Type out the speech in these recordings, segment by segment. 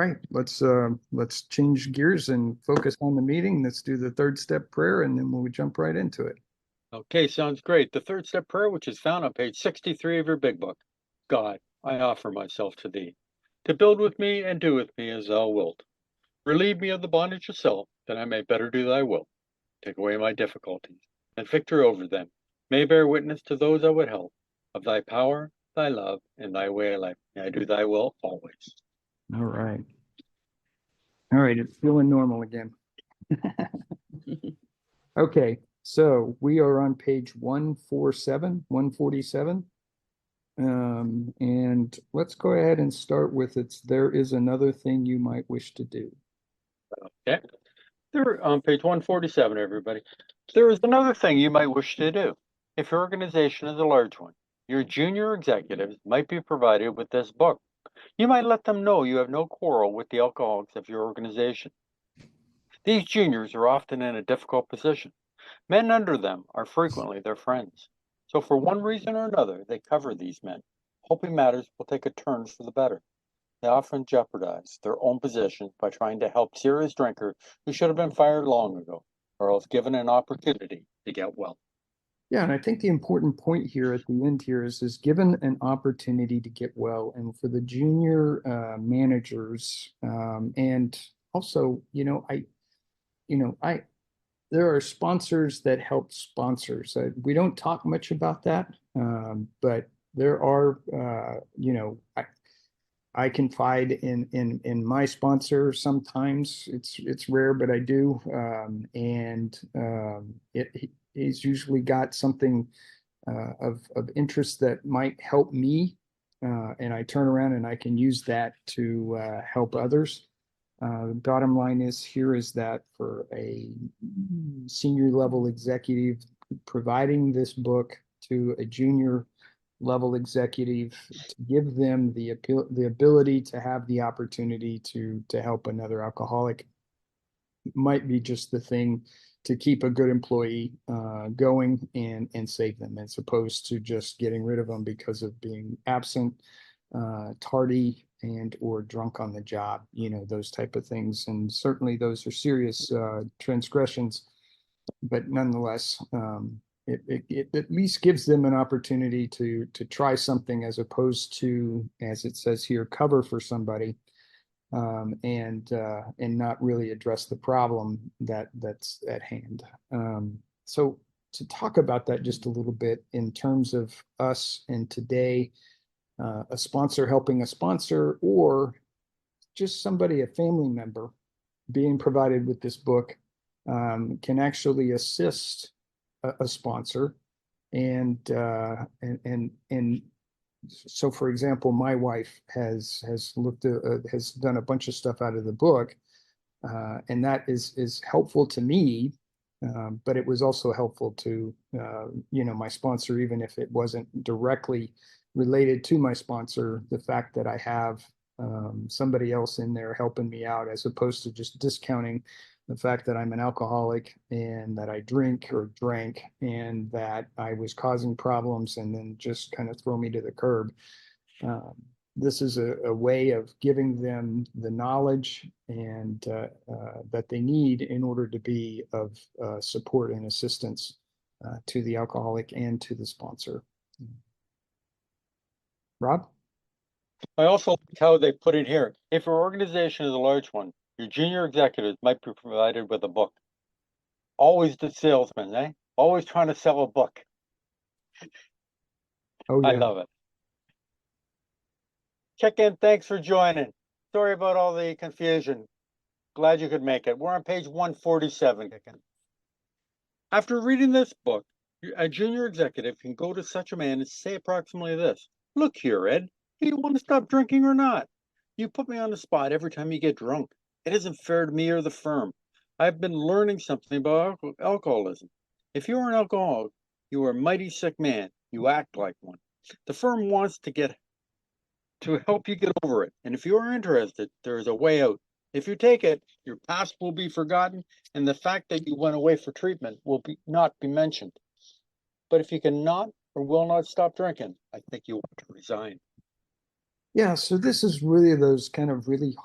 right, let's change gears and focus on the meeting. Let's do the third step prayer and then we'll jump right into it. Okay, sounds great. The third step prayer, which is found on page 63 of your big book. God, I offer myself to thee, to build with me and do with me as thou wilt. Relieve me of the bondage of self, that I may better do thy will. Take away my difficulties, and victory over them may bear witness to those I would help of thy power, thy love, and thy way of life. May I do thy will always. All right. All right, it's feeling normal again. Okay, so we are on page 147. And let's go ahead and start with there is another thing you might wish to do. Okay. There on page 147, everybody. There is another thing you might wish to do. If your organization is a large one, your junior executives might be provided with this book. You might let them know you have no quarrel with the alcoholics of your organization. These juniors are often in a difficult position. Men under them are frequently their friends. So for one reason or another, they cover these men, hoping matters will take a turn for the better. They often jeopardize their own positions by trying to help serious drinkers who should have been fired long ago, or else given an opportunity to get well. Yeah, and I think the important point here at the end here is given an opportunity to get well, and for the junior managers, and also, there are sponsors that help sponsors. We don't talk much about that, but there are, I confide in my sponsor sometimes. It's rare, but I do, and he's usually got something of interest that might help me, and I turn around and I can use that to help others. Bottom line is that for a senior level executive, providing this book to a junior level executive to give them the ability to have the opportunity to help another alcoholic might be just the thing to keep a good employee going and save them, as opposed to just getting rid of them because of being absent, tardy, and or drunk on the job, those type of things. And certainly those are serious transgressions, but nonetheless, it at least gives them an opportunity to try something, as opposed to, as it says here, cover for somebody, and not really address the problem that's at hand. So to talk about that just a little bit in terms of us and today, a sponsor helping a sponsor, or just somebody, a family member, being provided with this book, can actually assist a sponsor. And so, for example, my wife has done a bunch of stuff out of the book, and that is helpful to me. But it was also helpful to my sponsor, even if it wasn't directly related to my sponsor. The fact that I have somebody else in there helping me out, as opposed to just discounting the fact that I'm an alcoholic and that I drink or drank and that I was causing problems, and then just kind of throw me to the curb. This is a way of giving them the knowledge and that they need in order to be of support and assistance to the alcoholic and to the sponsor. Rob? I also like how they put in here, if your organization is a large one, your junior executives might be provided with a book. Always the salesman, eh? Always trying to sell a book. Oh, I yeah. love it. Check in, thanks for joining. Sorry about all the confusion. Glad you could make it. We're on page 147. After reading this book, a junior executive can go to such a man and say approximately this: look here, Ed, do you want to stop drinking or not? You put me on the spot every time you get drunk. It isn't fair to me or the firm. I've been learning something about alcoholism. If you are an alcoholic, you are a mighty sick man. You act like one. The firm wants to help you get over it. And if you are interested, there is a way out. If you take it, your past will be forgotten, and the fact that you went away for treatment will not be mentioned. But if you cannot or will not stop drinking, I think you want to resign. Yeah, so this is really those kind of really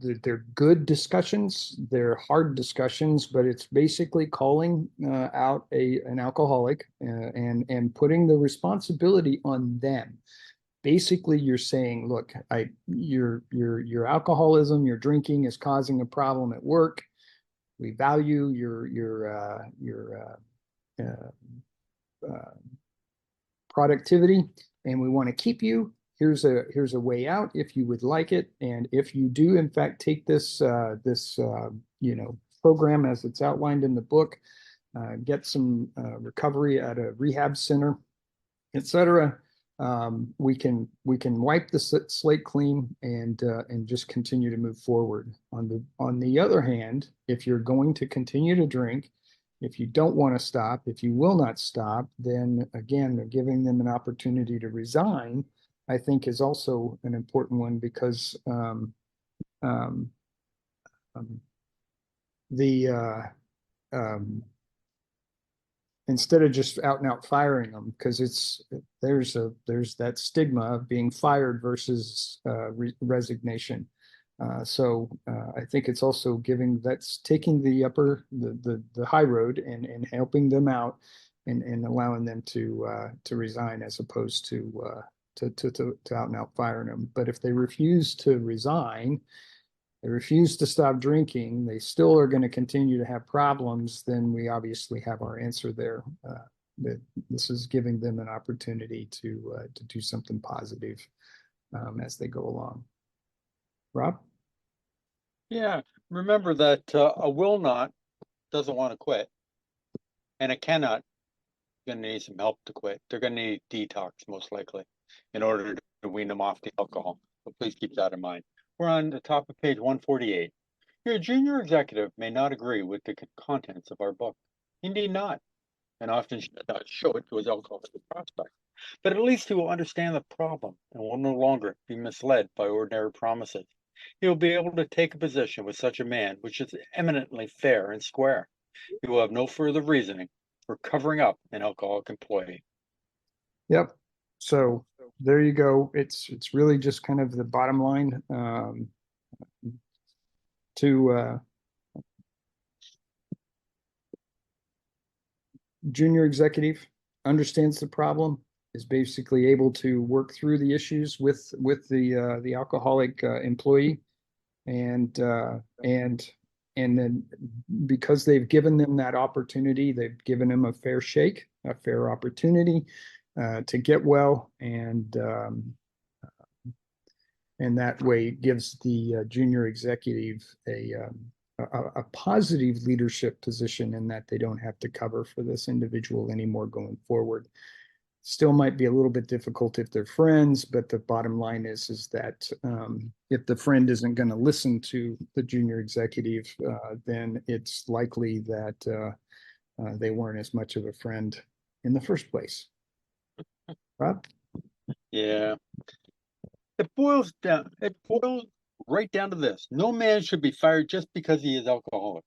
they're good discussions. They're hard discussions, but it's basically calling out an alcoholic and putting the responsibility on them. Basically, you're saying, look, your alcoholism, your drinking is causing a problem at work. We value your productivity, and we want to keep you. Here's a way out if you would like it, and if you do in fact take this program as it's outlined in the book, get some recovery at a rehab center, etc. We can wipe the slate clean and just continue to move forward. On the other hand, if you're going to continue to drink, if you don't want to stop, if you will not stop, then again, giving them an opportunity to resign, I think, is also an important one, because um, the instead of just out and out firing them, because there's that stigma of being fired versus resignation. I think it's also taking the high road and helping them out and allowing them to resign, as opposed to out and out firing them. But if they refuse to resign, they refuse to stop drinking, they still are going to continue to have problems, then we obviously have our answer there. That this is giving them an opportunity to do something positive as they go along. Rob? Yeah, remember that a will not doesn't want to quit, and a cannot going to need some help to quit. They're going to need detox, most likely, in order to wean them off the alcohol. So please keep that in mind. We're on the top of page 148. Your junior executive may not agree with the contents of our book. He need not, and often should not show it to his alcoholic prospect. But at least he will understand the problem and will no longer be misled by ordinary promises. He will be able to take a position with such a man which is eminently fair and square. He will have no further reasoning for covering up an alcoholic employee. Yep. So there you go. It's really just kind of the bottom line to junior executive understands the problem, is basically able to work through the issues with the alcoholic employee, and then because they've given them that opportunity, they've given them a fair shake, a fair opportunity to get well, and that way gives the junior executive a positive leadership position, in that they don't have to cover for this individual anymore going forward. Still might be a little bit difficult if they're friends, but the bottom line is that if the friend isn't going to listen to the junior executive, then it's likely that they weren't as much of a friend in the first place. Rob? Yeah. It boils right down to this. No man should be fired just because he is alcoholic.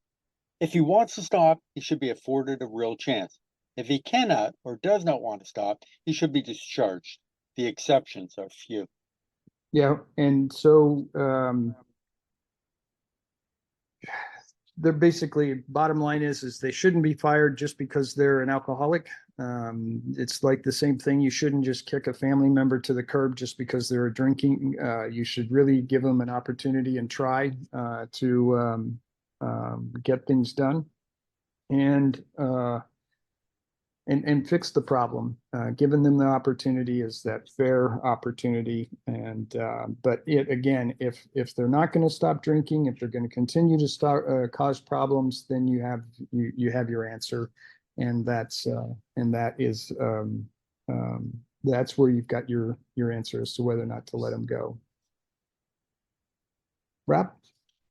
If he wants to stop, he should be afforded a real chance. If he cannot or does not want to stop, he should be discharged. The exceptions are few. Yeah, and so they're basically, bottom line is they shouldn't be fired just because they're an alcoholic. It's like the same thing. You shouldn't just kick a family member to the curb just because they're drinking. You should really give them an opportunity and try to get things done and fix the problem. Giving them the opportunity is that fair opportunity. And but again, if they're not going to stop drinking, if they're going to continue to cause problems, then you have your answer, and that's where you've got your answer as to whether or not to let them go. Rob?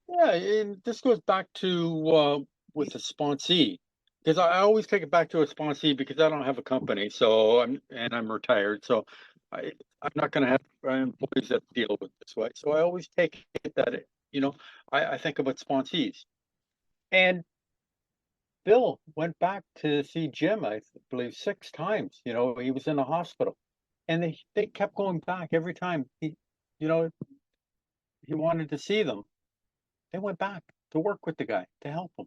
Yeah, and this goes back to with the sponsee, because I always take it back to a sponsee because I don't have a company, so I'm retired, so I'm not going to have employees that deal with this way. So I always take it that I think about sponsees. And Bill went back to see Jim, I believe 6 times. He was in the hospital, and they kept going back every time he wanted to see them. They went back to work with the guy to help him.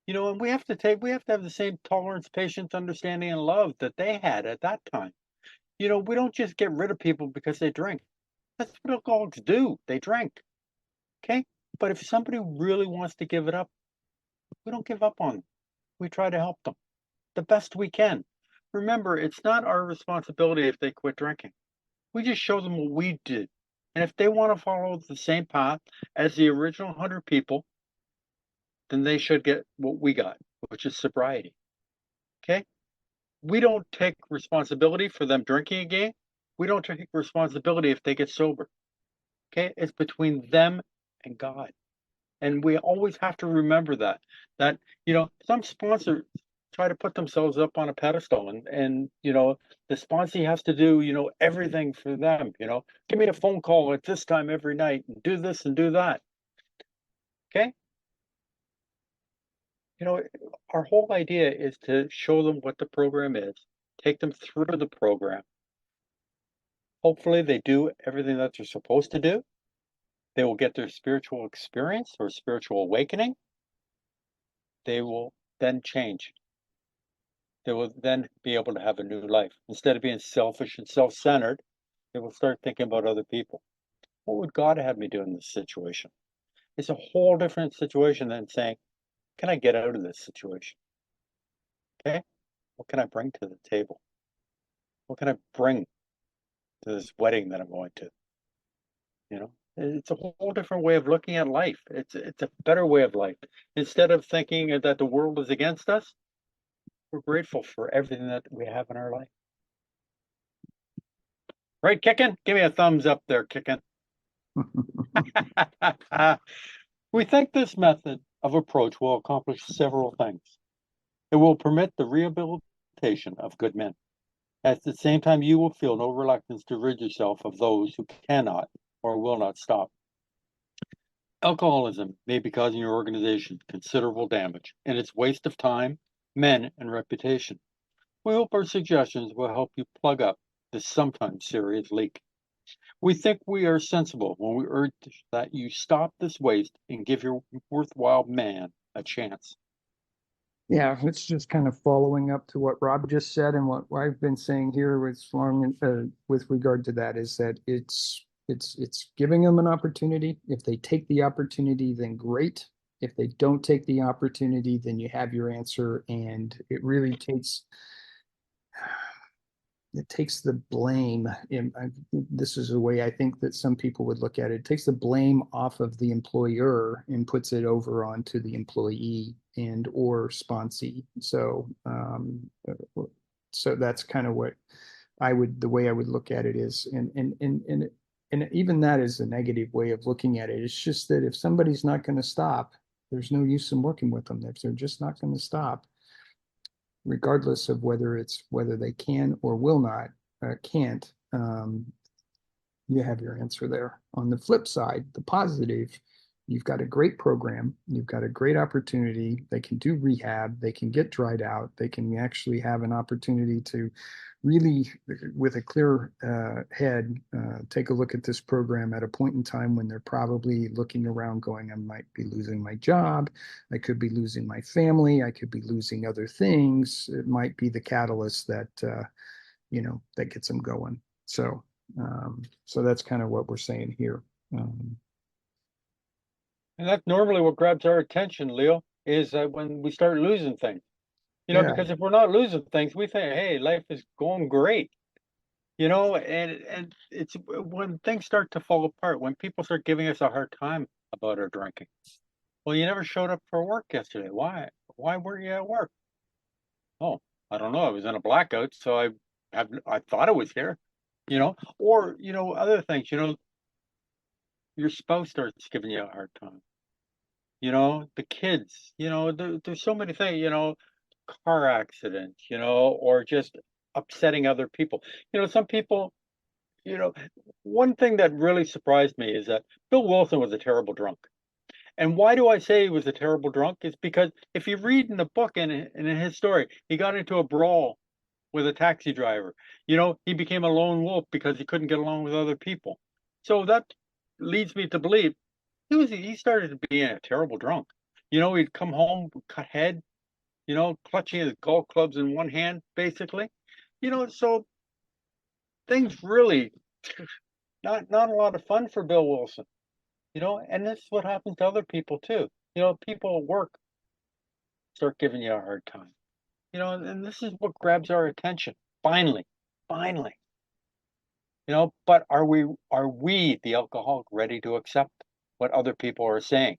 And we have to have the same tolerance, patience, understanding, and love that they had at that time. We don't just get rid of people because they drink. That's what alcoholics do. They drink. Okay? But if somebody really wants to give it up, we don't give up on them. We try to help them the best we can. Remember, it's not our responsibility if they quit drinking. We just show them what we did. And if they want to follow the same path as the original 100 people, then they should get what we got, which is sobriety. Okay? We don't take responsibility for them drinking again. We don't take responsibility if they get sober. Okay? It's between them and God. And we always have to remember that some sponsors try to put themselves up on a pedestal, and the sponsee has to do everything for them. Give me a phone call at this time every night and do this and do that. Okay? Our whole idea is to show them what the program is, take them through the program. Hopefully they do everything that they're supposed to do. They will get their spiritual experience or spiritual awakening. They will then change. They will then be able to have a new life. Instead of being selfish and self-centered, they will start thinking about other people. What would God have me do in this situation? It's a whole different situation than saying, can I get out of this situation? Okay? What can I bring to the table? What can I bring to this wedding that I'm going to? It's a whole different way of looking at life. It's a better way of life. Instead of thinking that the world is against us, we're grateful for everything that we have in our life. Right, Kickin? Give me a thumbs up there, Kickin. We think this method of approach will accomplish several things. It will permit the rehabilitation of good men. At the same time, you will feel no reluctance to rid yourself of those who cannot or will not stop. Alcoholism may be causing your organization considerable damage, and it's waste of time, men, and reputation. We hope our suggestions will help you plug up this sometimes serious leak. We think we are sensible when we urge that you stop this waste and give your worthwhile man a chance. Yeah, it's just kind of following up to what Rob just said, and what I've been saying here with regard to that is that it's giving them an opportunity. If they take the opportunity, then great. If they don't take the opportunity, then you have your answer, and it really takes the blame. This is a way I think that some people would look at it. It takes the blame off of the employer and puts it over onto the employee and or sponsee. So that's kind of what the way I would look at it is, and even that is a negative way of looking at it. It's just that if somebody's not going to stop, there's no use in working with them. If they're just not going to stop, regardless of whether they can or will not, can't, you have your answer there. On the flip side, the positive, you've got a great program, you've got a great opportunity. They can do rehab, they can get dried out, they can actually have an opportunity to really, with a clear head, take a look at this program at a point in time when they're probably looking around going, I might be losing my job, I could be losing my family, I could be losing other things. It might be the catalyst that that gets them going. So that's kind of what we're saying here. And that's normally what grabs our attention, Leo, is when we start losing things. Yeah. Because if we're not losing things, we think, hey, life is going great. And it's when things start to fall apart, when people start giving us a hard time about our drinking. Well, you never showed up for work yesterday. Why? Why weren't you at work? Oh, I don't know. I was in a blackout, so I thought I was here. Or other things. Your spouse starts giving you a hard time. The kids. There's so many things. Car accident. Or just upsetting other people. Some people. One thing that really surprised me is that Bill Wilson was a terrible drunk. And why do I say he was a terrible drunk? Is because if you read in the book and in his story, he got into a brawl with a taxi driver. He became a lone wolf because he couldn't get along with other people. So that leads me to believe he started being a terrible drunk. He'd come home, cut head, clutching his golf clubs in one hand, basically. So things really not a lot of fun for Bill Wilson, and this is what happens to other people too. People at work start giving you a hard time. And this is what grabs our attention. Finally, finally. But are we the alcoholic ready to accept what other people are saying?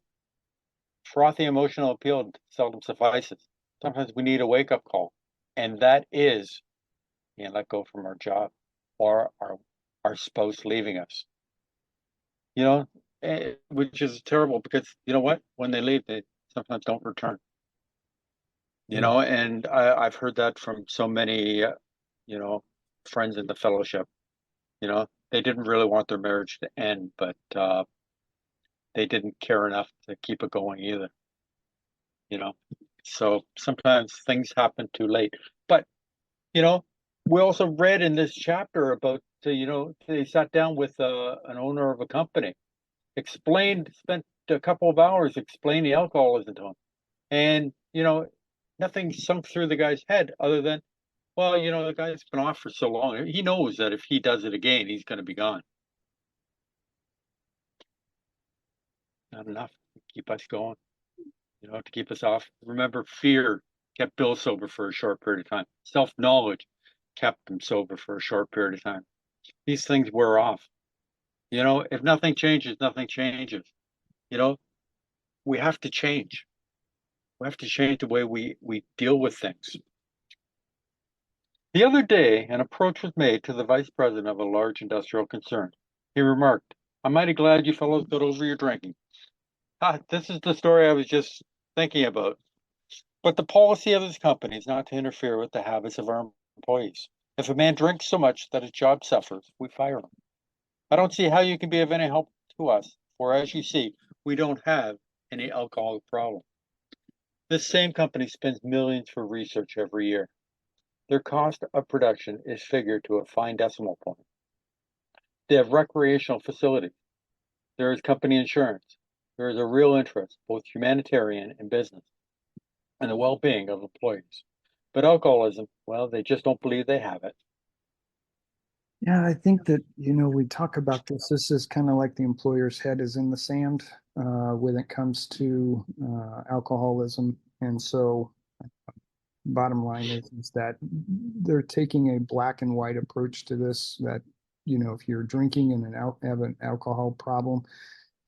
Frothy emotional appeal seldom suffices. Sometimes we need a wake-up call, and that is being let go from our job or our spouse leaving us. Which is terrible because you know what? When they leave, they sometimes don't return. And I've heard that from so many, friends in the fellowship. They didn't really want their marriage to end, but they didn't care enough to keep it going either. So sometimes things happen too late. But we also read in this chapter about they sat down with an owner of a company, spent a couple of hours explaining the alcoholism to him, and nothing sunk through the guy's head other than, well, the guy's been off for so long. He knows that if he does it again, he's going to be gone. Not enough to keep us going, to keep us off. Remember, fear kept Bill sober for a short period of time. Self-knowledge kept him sober for a short period of time. These things wear off. If nothing changes, nothing changes. We have to change. We have to change the way we deal with things. The other day, an approach was made to the vice president of a large industrial concern. He remarked, "I'm mighty glad you fellows got over your drinking." This is the story I was just thinking about. But the policy of this company is not to interfere with the habits of our employees. If a man drinks so much that his job suffers, we fire him. I don't see how you can be of any help to us, for as you see, we don't have any alcohol problem. This same company spends millions for research every year. Their cost of production is figured to a fine decimal point. They have recreational facilities. There is company insurance. There is a real interest, both humanitarian and business, in the well-being of employees. But alcoholism, well, they just don't believe they have it. Yeah, I think that, we talk about this. This is kind of like the employer's head is in the sand when it comes to alcoholism. And so, bottom line is that they're taking a black and white approach to this, that, if you're drinking and have an alcohol problem,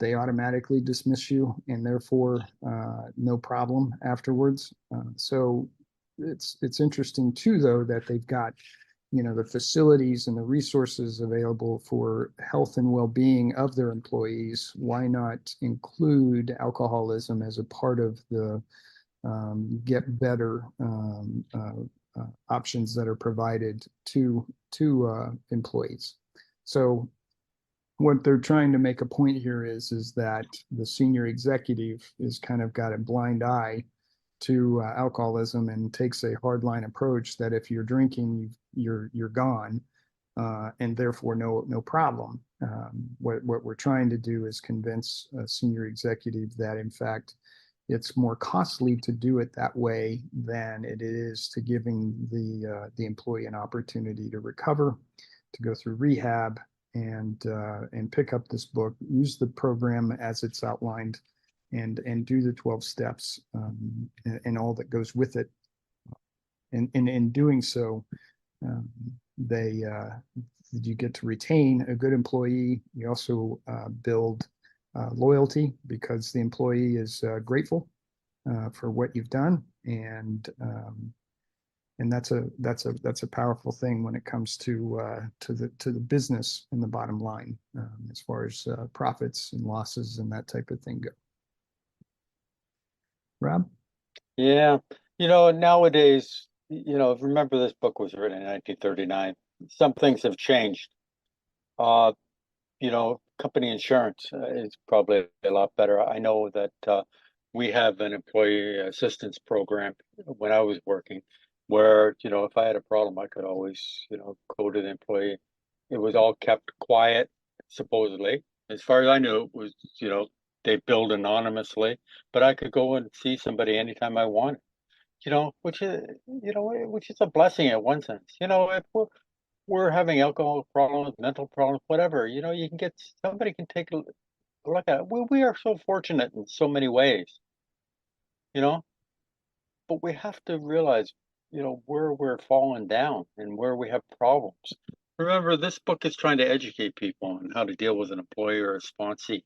they automatically dismiss you and therefore no problem afterwards. So it's interesting too, though, that they've got the facilities and the resources available for health and well-being of their employees. Why not include alcoholism as a part of the get better options that are provided to employees? So what they're trying to make a point here is that the senior executive is kind of got a blind eye to alcoholism and takes a hardline approach that if you're drinking, you're gone, and therefore no problem. What we're trying to do is convince a senior executive that in fact it's more costly to do it that way than it is to giving the employee an opportunity to recover, to go through rehab, and pick up this book, use the program as it's outlined, and do the 12 steps and all that goes with it. And in doing so, you get to retain a good employee. You also build loyalty because the employee is grateful for what you've done, and that's a powerful thing when it comes to the business and the bottom line, as far as profits and losses and that type of thing go. Rob? Yeah. Nowadays, remember this book was written in 1939. Some things have changed. Company insurance is probably a lot better. I know that we have an employee assistance program when I was working where, if I had a problem, I could always, go to the employee. It was all kept quiet, supposedly. As far as I knew, it was, they billed anonymously, but I could go and see somebody anytime I want, which is, which is a blessing in one sense. If we're having alcohol problems, mental problems, whatever, you can get, somebody can take a look at it. We are so fortunate in so many ways, you know, but we have to realize, where we're falling down and where we have problems. Remember, this book is trying to educate people on how to deal with an employee or a sponsee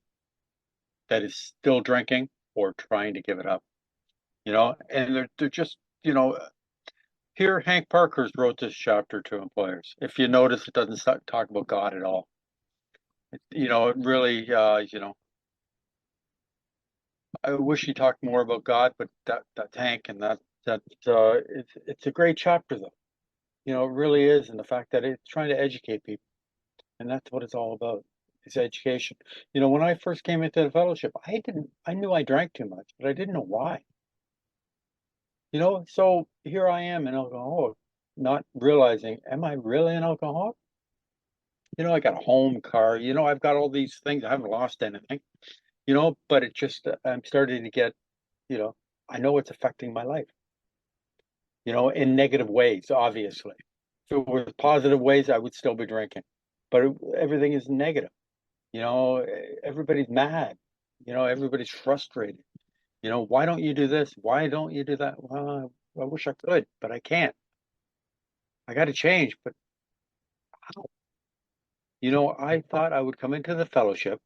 that is still drinking or trying to give it up, and they're just, here Hank Parker's wrote this chapter to employers. If you notice, it doesn't talk about God at all. It really, I wish he talked more about God, but that's Hank, and it's a great chapter though. It really is, and the fact that it's trying to educate people, and that's what it's all about. It's education. When I first came into the fellowship, I knew I drank too much, but I didn't know why. So here I am, an alcoholic, not realizing, am I really an alcoholic? I got a home, car, I've got all these things. I haven't lost anything, but it just, I'm starting to get, you know, I know it's affecting my life, in negative ways, obviously. If it was positive ways, I would still be drinking, but everything is negative. Everybody's mad, everybody's frustrated. Why don't you do this? Why don't you do that? Well, I wish I could, but I can't. I got to change, but how? I thought I would come into the fellowship.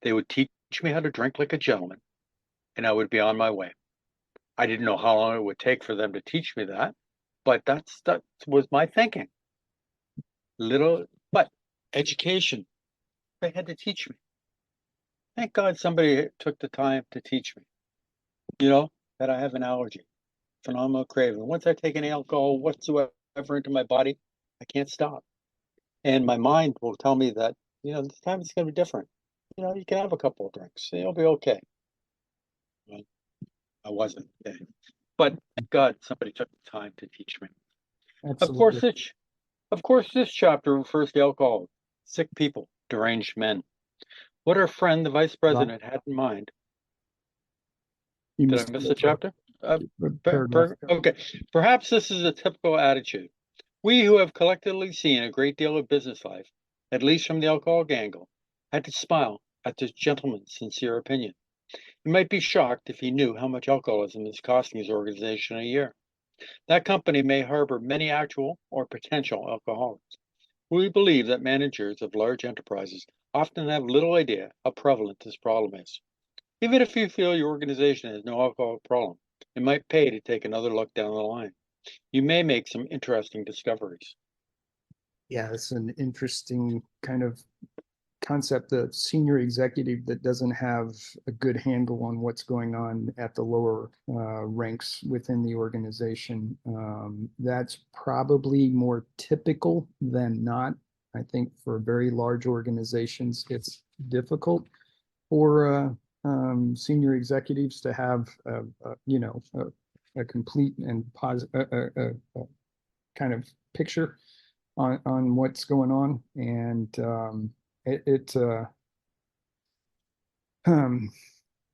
They would teach me how to drink like a gentleman, and I would be on my way. I didn't know how long it would take for them to teach me that, but that was my thinking. But education, they had to teach me. Thank God somebody took the time to teach me, that I have an allergy, phenomenal craving. Once I take any alcohol whatsoever into my body, I can't stop. And my mind will tell me that, this time it's going to be different. You can have a couple of drinks, it'll be okay. Well, I wasn't okay. But thank God somebody took the time to teach me. Absolutely. Of course, this chapter refers to alcohol, sick people, deranged men. What our friend, the vice president, had in mind. You Did I missed miss a chapter? paragraph. Okay. Perhaps this is a typical attitude. We who have collectively seen a great deal of business life, at least from the alcoholic angle, had to smile at this gentleman's sincere opinion. He might be shocked if he knew how much alcoholism is costing his organization a year. That company may harbor many actual or potential alcoholics. We believe that managers of large enterprises often have little idea how prevalent this problem is. Even if you feel your organization has no alcohol problem, it might pay to take another look down the line. You may make some interesting discoveries. Yeah, it's an interesting kind of concept, the senior executive that doesn't have a good handle on what's going on at the lower ranks within the organization. That's probably more typical than not. I think for very large organizations, it's difficult for senior executives to have a complete and positive kind of picture on what's going on, and um,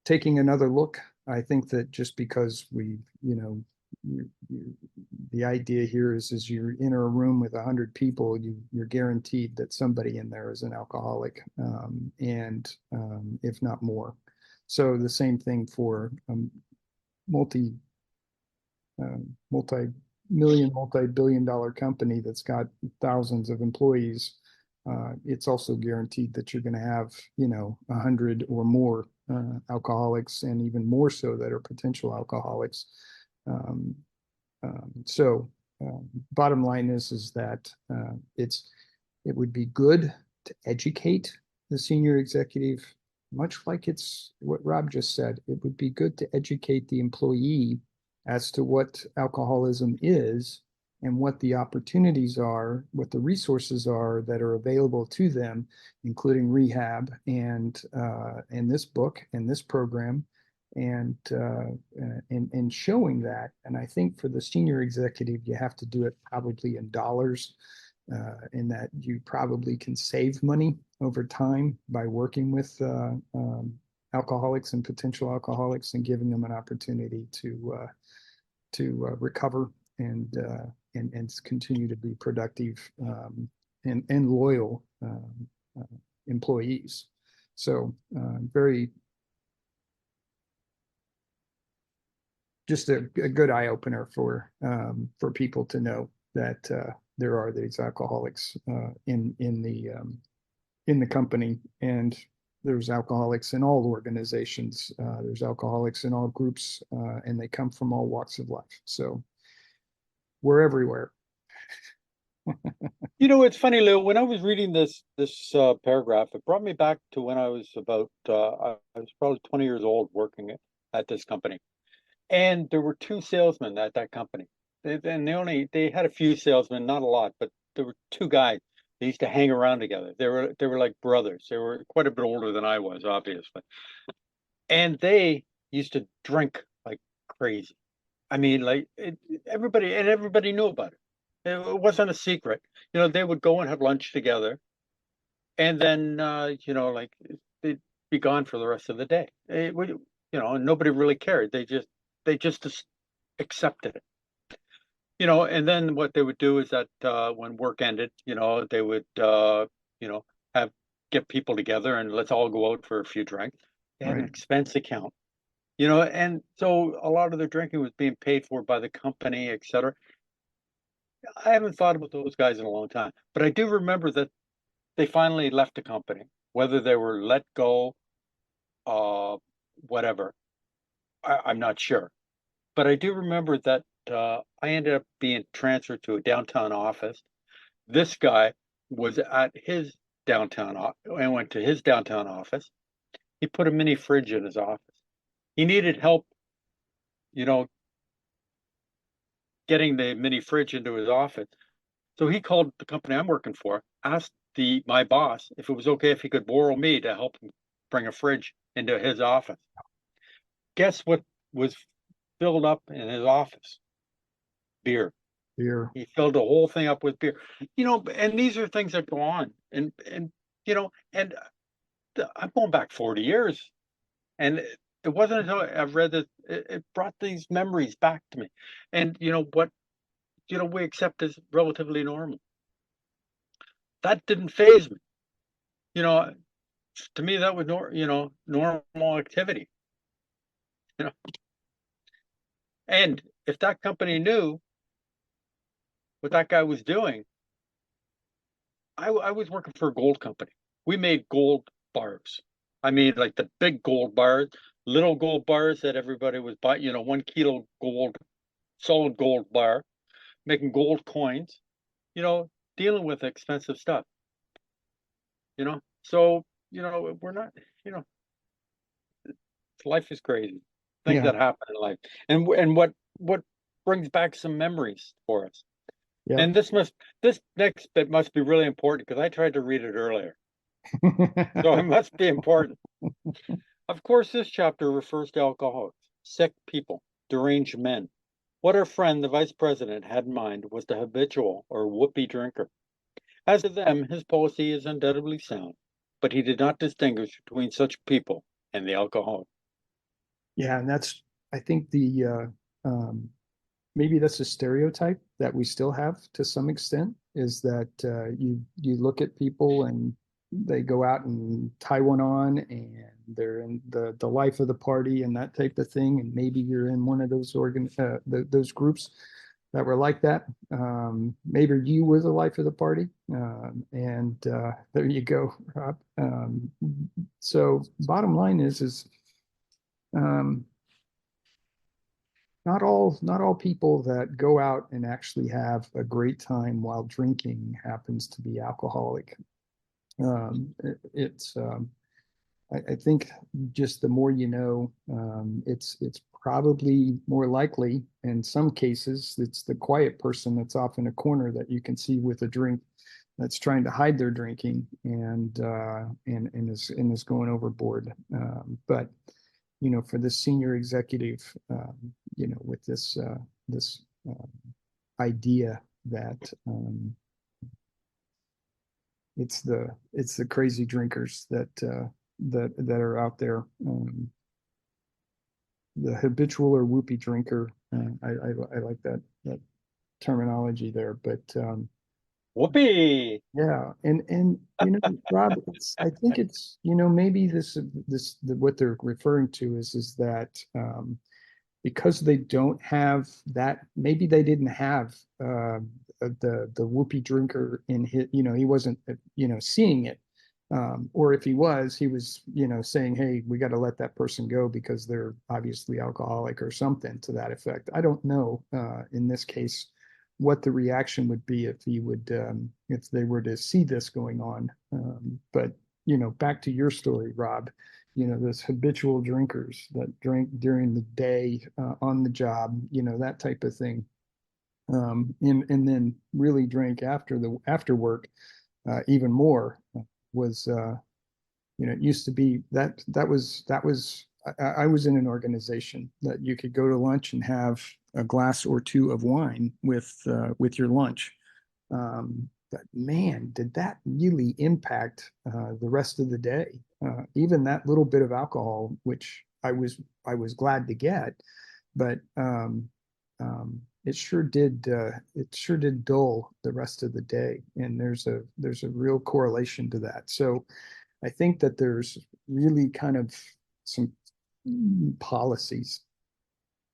taking another look. I think that just because the idea here is you're in a room with 100 people, you're guaranteed that somebody in there is an alcoholic, and if not more. So the same thing for multi multi-million, multi-billion-dollar company that's got thousands of employees. It's also guaranteed that you're going to have 100 or more alcoholics, and even more so that are potential alcoholics. So bottom line is that it would be good to educate the senior executive, much like it's what Rob just said. It would be good to educate the employee as to what alcoholism is and what the opportunities are, what the resources are that are available to them, including rehab and this book and this program, and showing that. And I think for the senior executive, you have to do it probably in dollars, in that you probably can save money over time by working with alcoholics and potential alcoholics and giving them an opportunity to recover and continue to be productive and loyal employees. So very just a good eye opener for people to know that there are these alcoholics in the company, and there's alcoholics in all organizations. There's alcoholics in all groups, and they come from all walks of life. So we're everywhere. You know, it's funny, Lou, when I was reading this paragraph, it brought me back to when I was about I was probably 20 years old working at this company. And there were two salesmen at that company. They had a few salesmen, not a lot, but there were two guys. They used to hang around together. They were like brothers. They were quite a bit older than I was, obviously. And they used to drink like crazy. I mean, like everybody knew about it. It wasn't a secret. You know, they would go and have lunch together, and then like they'd be gone for the rest of the day. And nobody really cared. They just accepted it. And then what they would do is that when work ended, they would have get people together and let's all go out for a few drinks. They had an Right. expense account, and so a lot of their drinking was being paid for by the company, etc. I haven't thought about those guys in a long time, but I do remember that they finally left the company, whether they were let go, uh, whatever. I'm not sure. But I do remember that I ended up being transferred to a downtown office. This guy was at his I went to his downtown office. He put a mini fridge in his office. He needed help, you know, getting the mini fridge into his office. So he called the company I'm working for, asked my boss if it was okay if he could borrow me to help him bring a fridge into his office. Guess what was filled up in his office? Beer. Here. He filled the whole thing up with beer. And these are things that go on. And I'm going back 40 years. And it wasn't until I've read that it brought these memories back to me. And what we accept as relatively normal. That didn't phase me. You know, to me that was normal activity. You know, and if that company knew what that guy was doing, I was working for a gold company. We made gold bars. I mean, like the big gold bars, little gold bars that everybody was buying, 1 kilo gold, solid gold bar, making gold coins, you know, dealing with expensive stuff, So, we're not, you know, life is crazy. Things Yeah. that happen in life. And what brings back some memories for us. Yeah. And this next bit must be really important because I tried to read it earlier. So it must be important. Of course, this chapter refers to alcoholics, sick people, deranged men. What our friend, the vice president, had in mind was the habitual or whoopee drinker. As to them, his policy is undoubtedly sound, but he did not distinguish between such people and the alcoholic. Yeah, and I think maybe that's a stereotype that we still have to some extent, is that you look at people and they go out and tie one on and they're in the life of the party and that type of thing, and maybe you're in one of those those groups that were like that. Maybe you were the life of the party, and there you go, Rob. So bottom line is um, not all people that go out and actually have a great time while drinking happens to be alcoholic. It's I think just the more you know, it's probably more likely in some cases it's the quiet person that's off in a corner that you can see with a drink that's trying to hide their drinking and is going overboard. But for this senior executive, with this idea that it's the crazy drinkers that that are out there. The habitual or whoopee drinker. I like that terminology there, but Whoopee. yeah, and Rob, I think it's maybe what they're referring to is that because they don't have that, maybe they didn't have the whoopee drinker in his, he wasn't seeing it. Or if he was, saying, hey, we got to let that person go because they're obviously alcoholic or something to that effect. I don't know in this case what the reaction would be if if they were to see this going on. But back to your story, Rob, those habitual drinkers that drink during the day, on the job, that type of thing. And then really drink after work, even more was, it used to be that was I was in an organization that you could go to lunch and have a glass or two of wine with your lunch. But man, did that really impact the rest of the day? Even that little bit of alcohol, which I was glad to get, but it sure did dull the rest of the day. And there's a real correlation to that. So I think that there's really kind of some policies.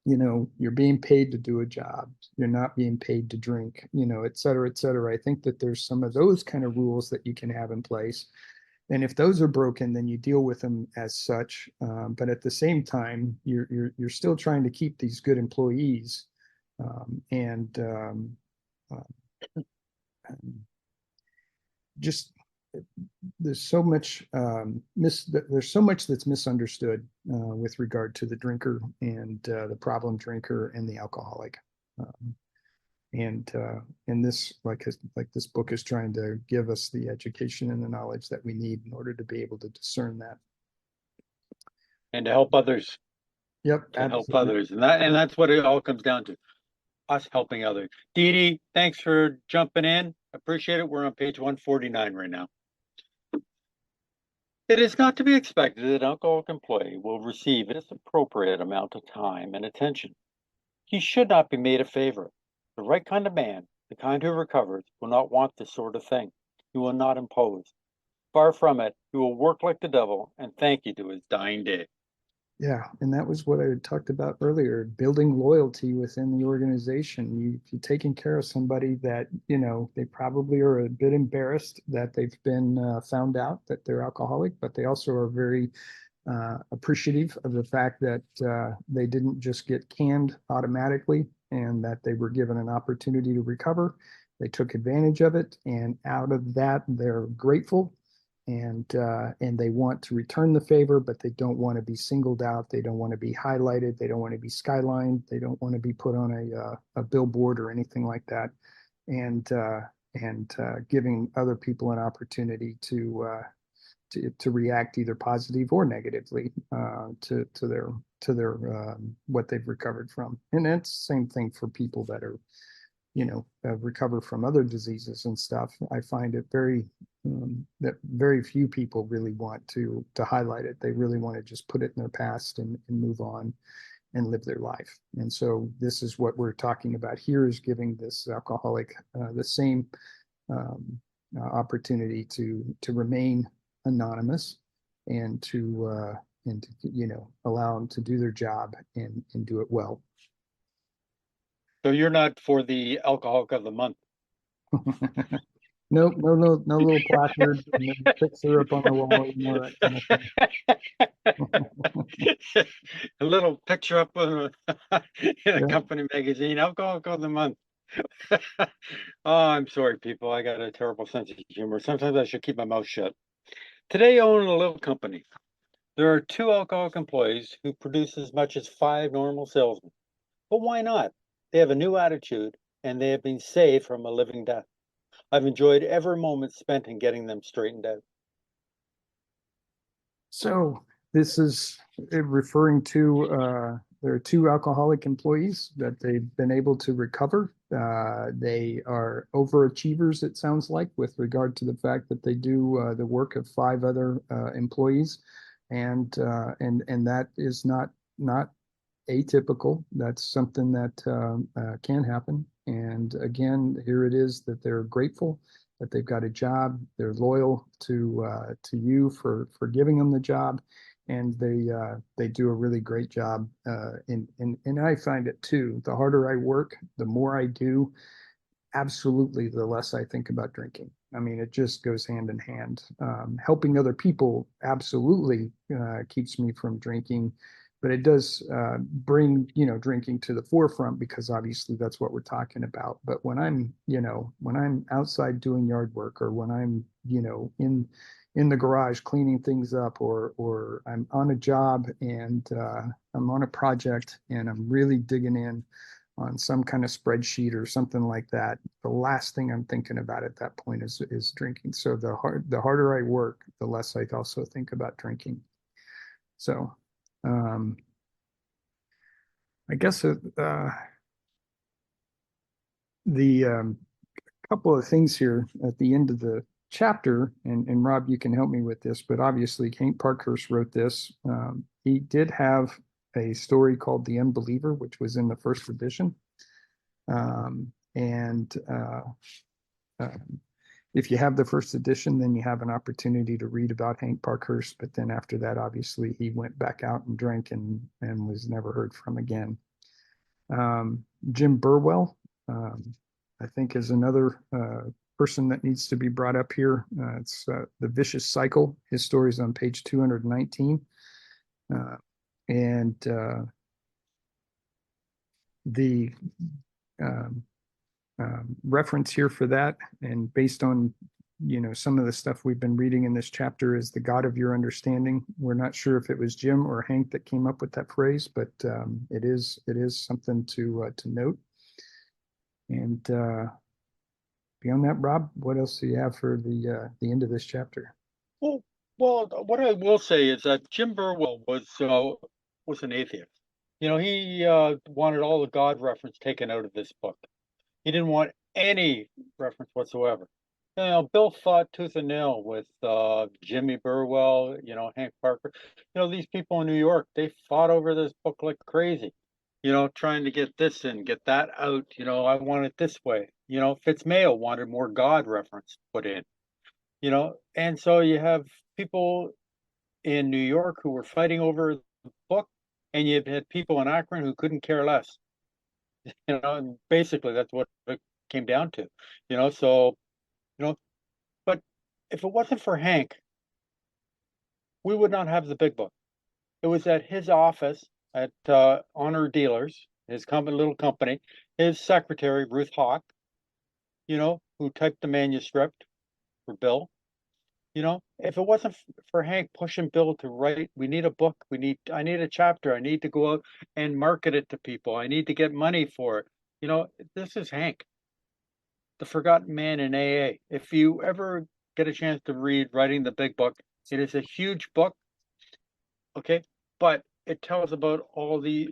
You're being paid to do a job. You're not being paid to drink, et cetera, et cetera. I think that there's some of those kind of rules that you can have in place. And if those are broken, then you deal with them as such. But at the same time, you're still trying to keep these good employees. And just there's so much there's so much that's misunderstood with regard to the drinker and the problem drinker and the alcoholic. Um, and this, like this book is trying to give us the education and the knowledge that we need in order to be able to discern that. And to help others, Yep, to help absolutely. others. And that's what it all comes down to. Us helping others. Dee Dee, thanks for jumping in. Appreciate it. We're on page 149 right now. It is not to be expected that an alcoholic employee will receive its appropriate amount of time and attention. He should not be made a favor. The right kind of man, the kind who recovers, will not want this sort of thing. He will not impose. Far from it, he will work like the devil and thank you to his dying day. Yeah, and that was what I had talked about earlier, building loyalty within the organization. If you're taking care of somebody that, they probably are a bit embarrassed that they've been found out that they're alcoholic, but they also are very appreciative of the fact that they didn't just get canned automatically and that they were given an opportunity to recover. They took advantage of it, and out of that, they're grateful, and they want to return the favor, but they don't want to be singled out. They don't want to be highlighted. They don't want to be skylined. They don't want to be put on a billboard or anything like that. And giving other people an opportunity to react either positive or negatively to their what they've recovered from. And that's the same thing for people that are recover from other diseases and stuff. I find it that very few people really want to highlight it. They really want to just put it in their past and move on and live their life. And so this is what we're talking about here, is giving this alcoholic the same opportunity to remain anonymous and to allow them to do their job and do it well. So you're not for the alcoholic of the month. Nope, no little placard, no fixer up on the wall, that kind of A little picture up in a Yeah. company magazine, alcoholic of the month. Oh, I'm sorry, people. I got a terrible sense of humor. Sometimes I should keep my mouth shut. Today, I own a little company. There are 2 alcoholic employees who produce as much as 5 normal salesmen. But why not? They have a new attitude and they have been saved from a living death. I've enjoyed every moment spent in getting them straightened out. So this is referring to there are two alcoholic employees that they've been able to recover. They are overachievers, it sounds like, with regard to the fact that they do the work of five other employees, and that is not atypical. That's something that can happen. And again, here it is that they're grateful that they've got a job. They're loyal to you for giving them the job, and they do a really great job. And I find it too. The harder I work, the more I do. Absolutely, the less I think about drinking. I mean, it just goes hand in hand. Helping other people absolutely keeps me from drinking, but it does bring, drinking to the forefront because obviously that's what we're talking about. But when I'm outside doing yard work, or when I'm, in the garage cleaning things up, or I'm on a job and I'm on a project and I'm really digging in on some kind of spreadsheet or something like that, the last thing I'm thinking about at that point is drinking. So the harder I work, the less I also think about drinking. So I guess the couple of things here at the end of the chapter, and Rob, you can help me with this, but obviously Hank Parkhurst wrote this. He did have a story called The Unbeliever, which was in the first edition. And if you have the first edition, then you have an opportunity to read about Hank Parkhurst. But then after that, obviously, he went back out and drank and was never heard from again. Jim Burwell, I think, is another person that needs to be brought up here. It's The Vicious Cycle. His story is on page 219. And the reference here for that, and based on some of the stuff we've been reading in this chapter, is the God of your understanding. We're not sure if it was Jim or Hank that came up with that phrase, but it is something to note. And beyond that, Rob, what else do you have for the end of this chapter? Well, what I will say is that Jim Burwell was an atheist. He wanted all the God reference taken out of this book. He didn't want any reference whatsoever. Bill fought tooth and nail with Jimmy Burwell, Hank Parker. These people in New York, they fought over this book like crazy, trying to get this in, get that out. I want it this way. Fitzmayo wanted more God reference put in, and so you have people in New York who were fighting over the book, and you had people in Akron who couldn't care less. And basically that's what it came down to, so, but if it wasn't for Hank, we would not have the big book. It was at his office at Honor Dealers, his little company, his secretary, Ruth Hawk, who typed the manuscript for Bill. If it wasn't for Hank pushing Bill to write, we need a book, I need a chapter, I need to go out and market it to people, I need to get money for it. This is Hank, the forgotten man in AA. If you ever get a chance to read Writing the Big Book, it is a huge book, okay? But it tells about all the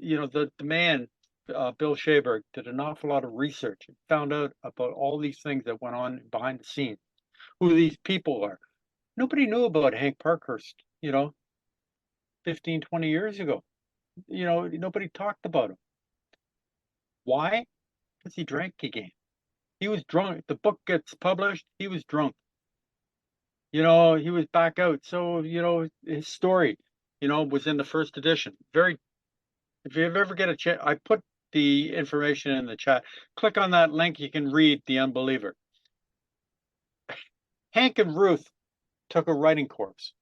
man, Bill Shaberg, did an awful lot of research and found out about all these things that went on behind the scenes, who these people are. Nobody knew about Hank Parkhurst, 15, 20 years ago. Nobody talked about him. Why? Because he drank again. He was drunk. The book gets published. He was drunk. He was back out. So, his story, was in the first edition. If you ever get a chance, I put the information in the chat. Click on that link. You can read The Unbeliever. Hank and Ruth took a writing course.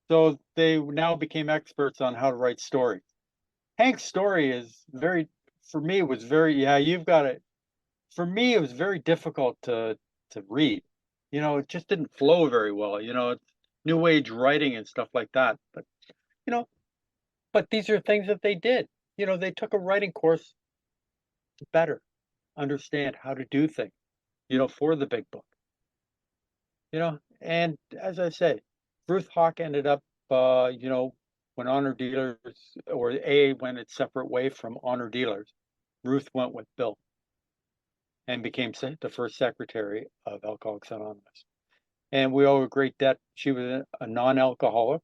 So they now became experts on how to write stories. Hank's story is for me, it was you've got it. For me, it was very difficult to read. It just didn't flow very well, it's new age writing and stuff like that. But these are things that they did. They took a writing course to better understand how to do things, for the big book. And as I say, Ruth Hawk ended up, when Honor Dealers or AA went its separate way from Honor Dealers, Ruth went with Bill and became the first secretary of Alcoholics Anonymous. And we owe a great debt. She was a non-alcoholic,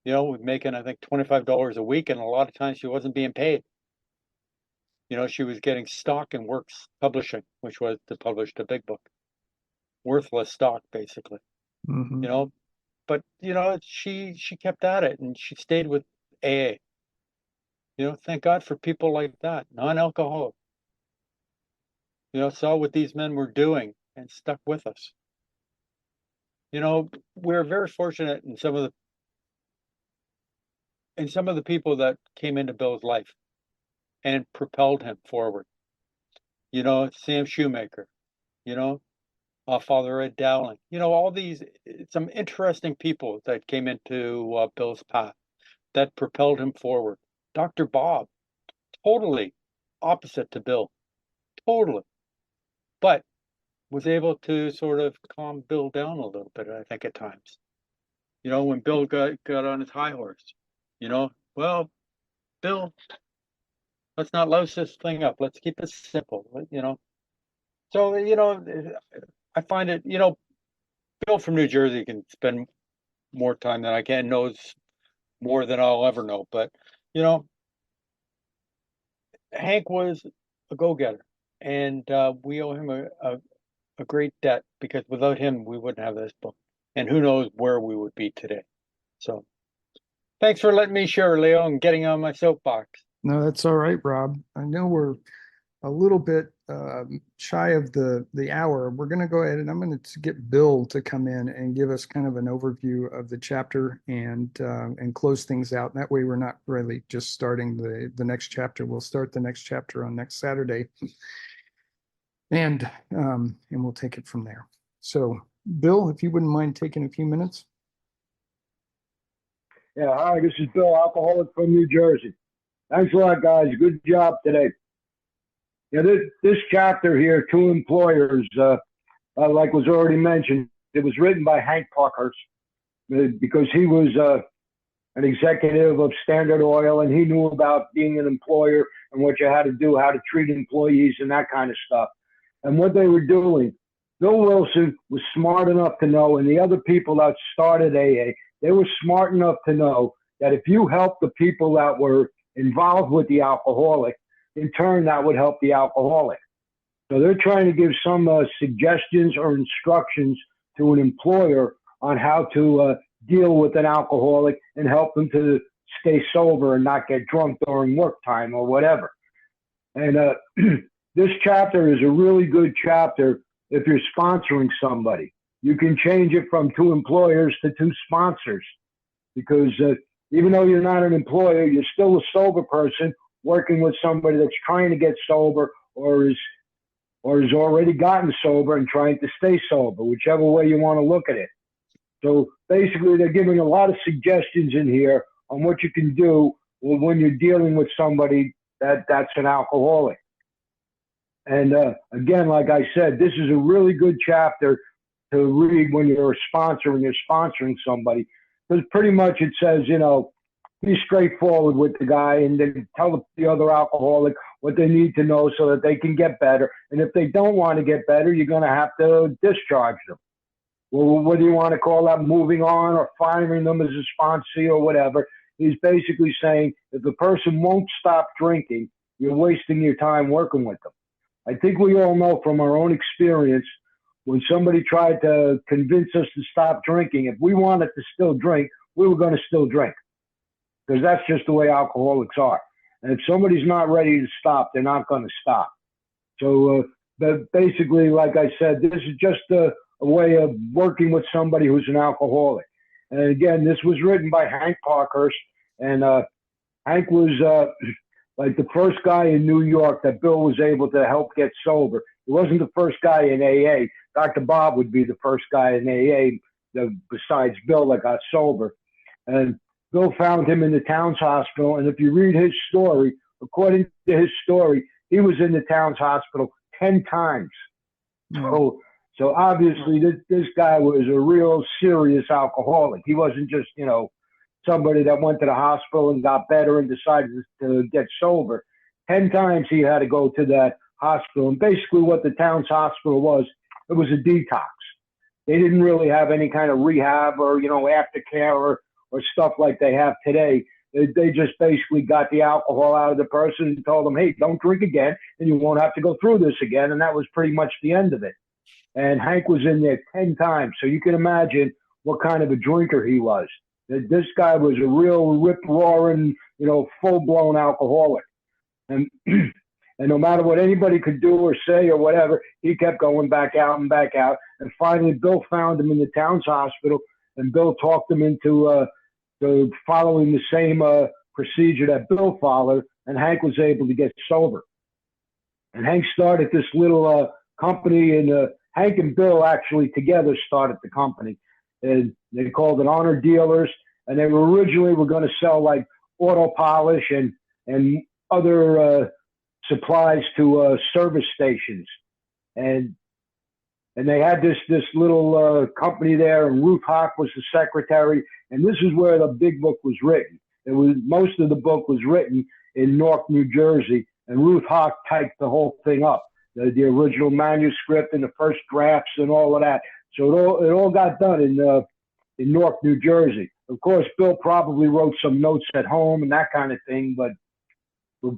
making, I think, $25 a week. And a lot of times she wasn't being paid. She was getting stock in Works Publishing, which was to publish the big book. Worthless stock, basically. Mhm. But she kept at it and she stayed with AA. Thank God for people like that, non-alcoholic. Saw what these men were doing and stuck with us. We're very fortunate in some of the people that came into Bill's life and propelled him forward. Sam Shoemaker, Father Ed Dowling, all these, some interesting people that came into Bill's path that propelled him forward. Dr. Bob, totally opposite to Bill, totally, but was able to sort of calm Bill down a little bit, I think, at times. When Bill got on his high horse, well, Bill, let's not louse this thing up. Let's keep it simple, So, I find it, Bill from New Jersey can spend more time than I can, knows more than I'll ever know. But, Hank was a go-getter, and we owe him a great debt, because without him, we wouldn't have this book. And who knows where we would be today. So thanks for letting me share, Leo, and getting on my soapbox. No, that's all right, Rob. I know we're a little bit shy of the hour. We're going to go ahead and I'm going to get Bill to come in and give us kind of an overview of the chapter and close things out. That way, we're not really just starting the next chapter. We'll start the next chapter on next Saturday, and we'll take it from there. So, Bill, if you wouldn't mind taking a few minutes. Yeah, hi, this is Bill, alcoholic from New Jersey. Thanks a lot, guys. Good job today. Yeah, this chapter here, Two Employers, like was already mentioned, it was written by Hank Parkhurst because he was an executive of Standard Oil, and he knew about being an employer and what you had to do, how to treat employees and that kind of stuff. And what they were doing, Bill Wilson was smart enough to know, and the other people that started AA, they were smart enough to know that if you help the people that were involved with the alcoholic, in turn, that would help the alcoholic. So they're trying to give some suggestions or instructions to an employer on how to deal with an alcoholic and help them to stay sober and not get drunk during work time or whatever. And this chapter is a really good chapter if you're sponsoring somebody. You can change it from two employers to two sponsors, because even though you're not an employer, you're still a sober person working with somebody that's trying to get sober or has already gotten sober and trying to stay sober, whichever way you want to look at it. So basically, they're giving a lot of suggestions in here on what you can do when you're dealing with somebody that's an alcoholic. And again, like I said, this is a really good chapter to read when you're sponsoring somebody, because pretty much it says, be straightforward with the guy and then tell the other alcoholic what they need to know so that they can get better. And if they don't want to get better, you're going to have to discharge them. Well, whether you want to call that moving on or firing them as a sponsee or whatever, he's basically saying if the person won't stop drinking, you're wasting your time working with them. I think we all know from our own experience, when somebody tried to convince us to stop drinking, if we wanted to still drink, we were going to still drink, because that's just the way alcoholics are. And if somebody's not ready to stop, they're not going to stop. So but basically, like I said, this is just a way of working with somebody who's an alcoholic. And again, this was written by Hank Parkhurst, and Hank was like the first guy in New York that Bill was able to help get sober. He wasn't the first guy in AA. Dr. Bob would be the first guy in AA besides Bill that got sober. And Bill found him in the Towns Hospital. And if you read his story, according to his story, he was in the Towns Hospital 10 times. So obviously this guy was a real serious alcoholic. He wasn't just, somebody that went to the hospital and got better and decided to get sober. 10 times he had to go to that hospital. And basically what the town's hospital was, it was a detox. They didn't really have any kind of rehab or, aftercare or stuff like they have today. They just basically got the alcohol out of the person and told them, hey, don't drink again and you won't have to go through this again. And that was pretty much the end of it. And Hank was in there 10 times. So you can imagine what kind of a drinker he was. This guy was a real rip-roaring, full-blown alcoholic. And and no matter what anybody could do or say or whatever, he kept going back out and back out. And finally, Bill found him in the town's hospital, and Bill talked him into following the same procedure that Bill followed, and Hank was able to get sober. And Hank started this little company, and Hank and Bill actually together started the company. And they called it Honor Dealers, and they were originally going to sell like auto polish and other supplies to service stations, and they had this little company there, and Ruth Hawk was the secretary, and this is where the big book was written. Most of the book was written in Newark, New Jersey, and Ruth Hawk typed the whole thing up, the original manuscript and the first drafts and all of that. So it all got done in Newark, New Jersey. Of course, Bill probably wrote some notes at home and that kind of thing, but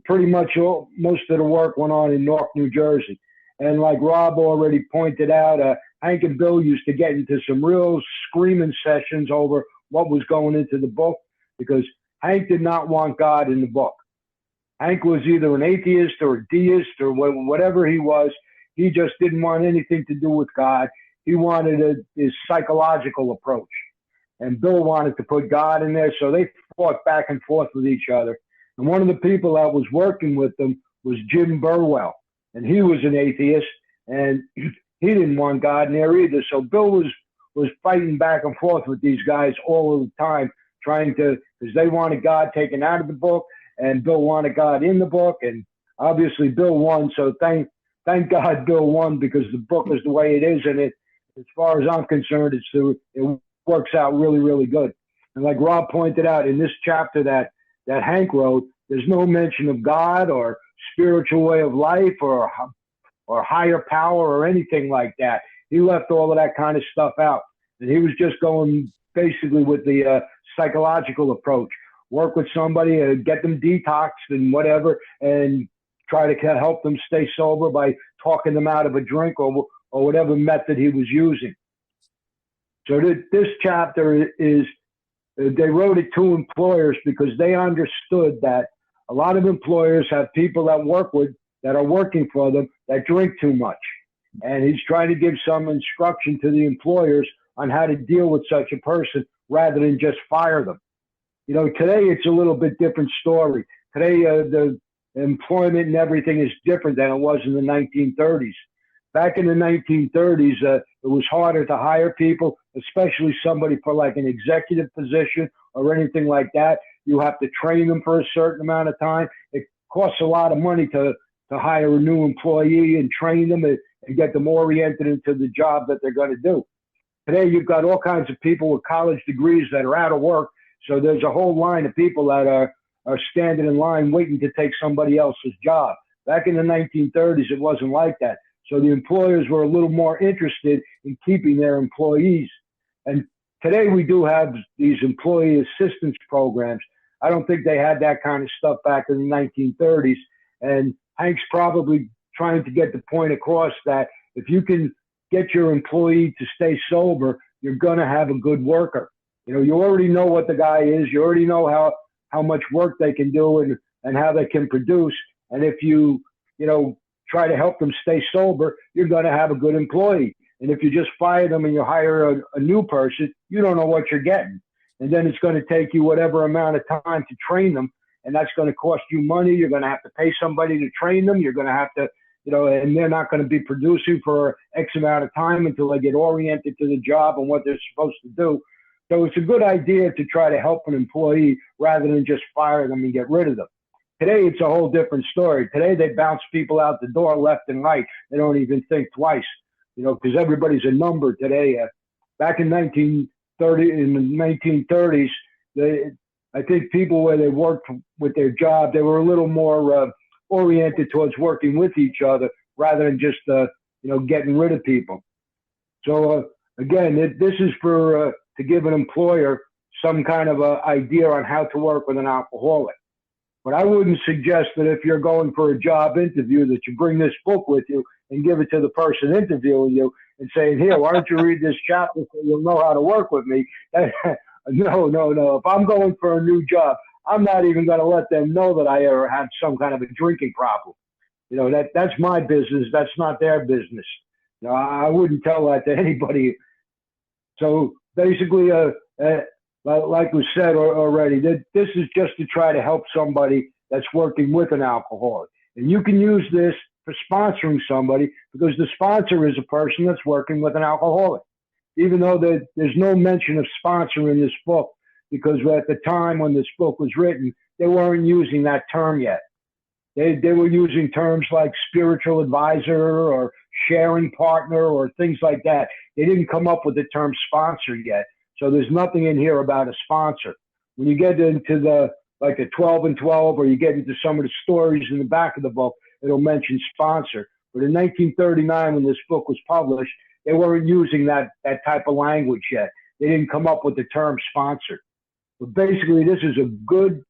pretty much most of the work went on in Newark, New Jersey. And like Rob already pointed out, Hank and Bill used to get into some real screaming sessions over what was going into the book, because Hank did not want God in the book. Hank was either an atheist or a deist or whatever he was. He just didn't want anything to do with God. He wanted his psychological approach. And Bill wanted to put God in there, so they fought back and forth with each other. And one of the people that was working with them was Jim Burwell. And he was an atheist, and he didn't want God in there either. So Bill was fighting back and forth with these guys all the time, because they wanted God taken out of the book, and Bill wanted God in the book. And obviously Bill won, so thank God Bill won, because the book is the way it is. And as far as I'm concerned, it works out really, really good. And like Rob pointed out, in this chapter that Hank wrote, there's no mention of God or spiritual way of life or higher power or anything like that. He left all of that kind of stuff out. And he was just going basically with the psychological approach. Work with somebody, get them detoxed and whatever, and try to help them stay sober by talking them out of a drink or whatever method he was using. So this chapter is, they wrote it to employers because they understood that a lot of employers have people that are working for them that drink too much. And he's trying to give some instruction to the employers on how to deal with such a person rather than just fire them. Today it's a little bit different story. Today the employment and everything is different than it was in the 1930s. Back in the 1930s, it was harder to hire people, especially somebody for like an executive position or anything like that. You have to train them for a certain amount of time. It costs a lot of money to hire a new employee and train them and get them oriented into the job that they're going to do. Today, you've got all kinds of people with college degrees that are out of work. So there's a whole line of people that are standing in line waiting to take somebody else's job. Back in the 1930s, it wasn't like that. So the employers were a little more interested in keeping their employees. And today we do have these employee assistance programs. I don't think they had that kind of stuff back in the 1930s. And Hank's probably trying to get the point across that if you can get your employee to stay sober, you're going to have a good worker. You already know what the guy is. You already know how much work they can do and how they can produce. And if you try to help them stay sober, you're going to have a good employee. And if you just fire them and you hire a new person, you don't know what you're getting. And then it's going to take you whatever amount of time to train them. And that's going to cost you money. You're going to have to pay somebody to train them. You're going to have to, and they're not going to be producing for X amount of time until they get oriented to the job and what they're supposed to do. So it's a good idea to try to help an employee rather than just fire them and get rid of them. Today, it's a whole different story. Today, they bounce people out the door left and right. They don't even think twice, because everybody's a number today. Back in the 1930s, I think people where they worked with their job, they were a little more oriented towards working with each other rather than just getting rid of people. So again, this is for to give an employer some kind of a idea on how to work with an alcoholic. But I wouldn't suggest that if you're going for a job interview that you bring this book with you and give it to the person interviewing you and saying, here, why don't you read this chapter so you'll know how to work with me? No. If I'm going for a new job, I'm not even going to let them know that I ever had some kind of a drinking problem. That's my business. That's not their business. I wouldn't tell that to anybody. So basically, like was said already, that this is just to try to help somebody that's working with an alcoholic. And you can use this for sponsoring somebody because the sponsor is a person that's working with an alcoholic. Even though there's no mention of sponsor in this book, because at the time when this book was written, they weren't using that term yet. They were using terms like spiritual advisor or sharing partner or things like that. They didn't come up with the term sponsor yet. So there's nothing in here about a sponsor. When you get into the 12 and 12, or you get into some of the stories in the back of the book, it'll mention sponsor. But in 1939, when this book was published, they weren't using that type of language yet. They didn't come up with the term sponsor. But basically, this is a good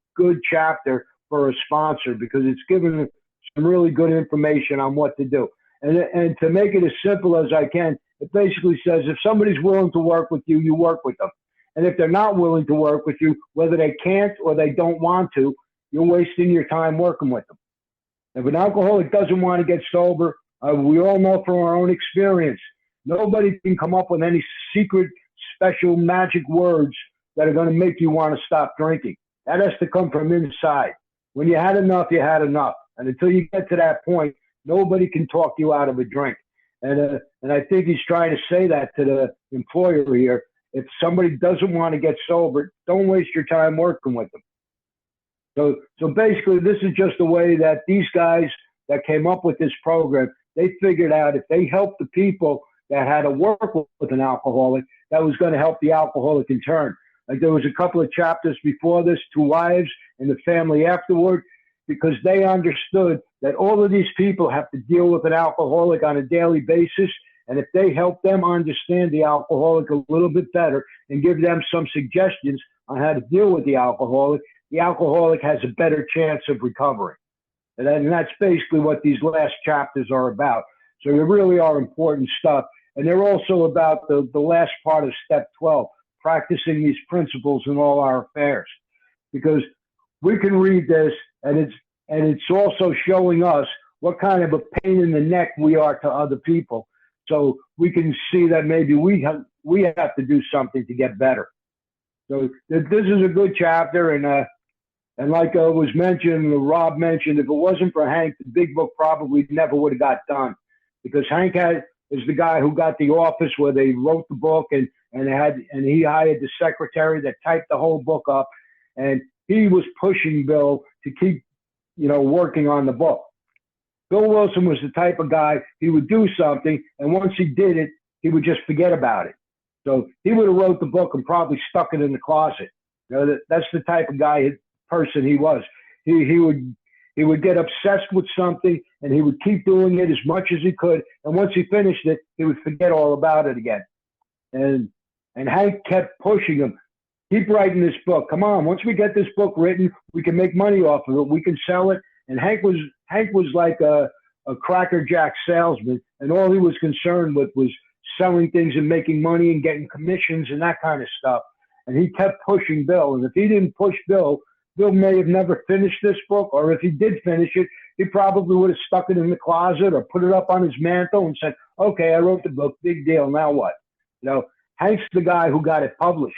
chapter for a sponsor because it's given some really good information on what to do. And to make it as simple as I can, it basically says if somebody's willing to work with you, you work with them. And if they're not willing to work with you, whether they can't or they don't want to, you're wasting your time working with them. If an alcoholic doesn't want to get sober, we all know from our own experience, nobody can come up with any secret, special, magic words that are going to make you want to stop drinking. That has to come from inside. When you had enough, you had enough. And until you get to that point, nobody can talk you out of a drink. And I think he's trying to say that to the employer here. If somebody doesn't want to get sober, don't waste your time working with them. So basically, this is just a way that these guys that came up with this program, they figured out if they helped the people that had to work with an alcoholic, that was going to help the alcoholic in turn. Like there was a couple of chapters before this, 2 wives and the family afterward, because they understood that all of these people have to deal with an alcoholic on a daily basis. And if they help them understand the alcoholic a little bit better and give them some suggestions on how to deal with the alcoholic has a better chance of recovering. And that's basically what these last chapters are about. So they really are important stuff. And they're also about the last part of step 12, practicing these principles in all our affairs. Because we can read this and it's also showing us what kind of a pain in the neck we are to other people. So we can see that maybe we have to do something to get better. So this is a good chapter, and like was mentioned, Rob mentioned, if it wasn't for Hank, the big book probably never would have got done, because Hank is the guy who got the office where they wrote the book, and he hired the secretary that typed the whole book up, and he was pushing Bill to keep working on the book. Bill Wilson was the type of guy, he would do something, and once he did it, he would just forget about it. So he would have wrote the book and probably stuck it in the closet. That's the type of person he was. He would get obsessed with something, and he would keep doing it as much as he could, and once he finished it, he would forget all about it again. And Hank kept pushing him. Keep writing this book. Come on, once we get this book written, we can make money off of it. We can sell it. And Hank was like a Cracker Jack salesman, and all he was concerned with was selling things and making money and getting commissions and that kind of stuff. And he kept pushing Bill. And if he didn't push Bill, Bill may have never finished this book, or if he did finish it, he probably would have stuck it in the closet or put it up on his mantle and said, okay, I wrote the book, big deal, now what? Hank's the guy who got it published.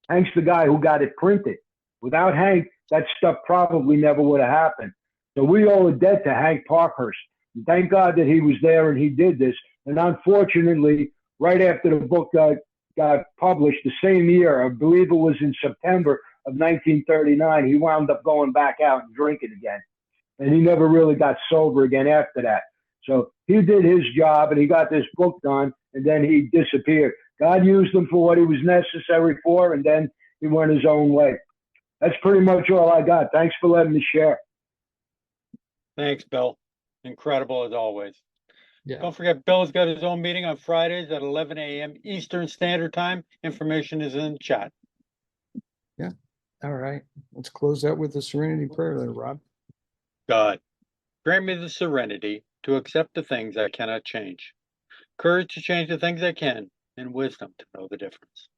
Hank's the guy who got it printed. Without Hank, that stuff probably never would have happened. So we owe a debt to Hank Parkhurst. And thank God that he was there and he did this. And unfortunately, right after the book got published the same year, I believe it was in September of 1939, he wound up going back out and drinking again. And he never really got sober again after that. So he did his job and he got this book done, and then he disappeared. God used him for what he was necessary for, and then, he went his own way. That's pretty much all I got. Thanks for letting me share. Thanks, Bill. Incredible as always. Yeah. Don't forget, Bill's got his own meeting on Fridays at 11 a.m. Eastern Standard Time. Information is in the chat. All right. Let's close out with the serenity prayer there, Rob. God, grant me the serenity to accept the things I cannot change, courage to change the things I can, and wisdom to know the difference.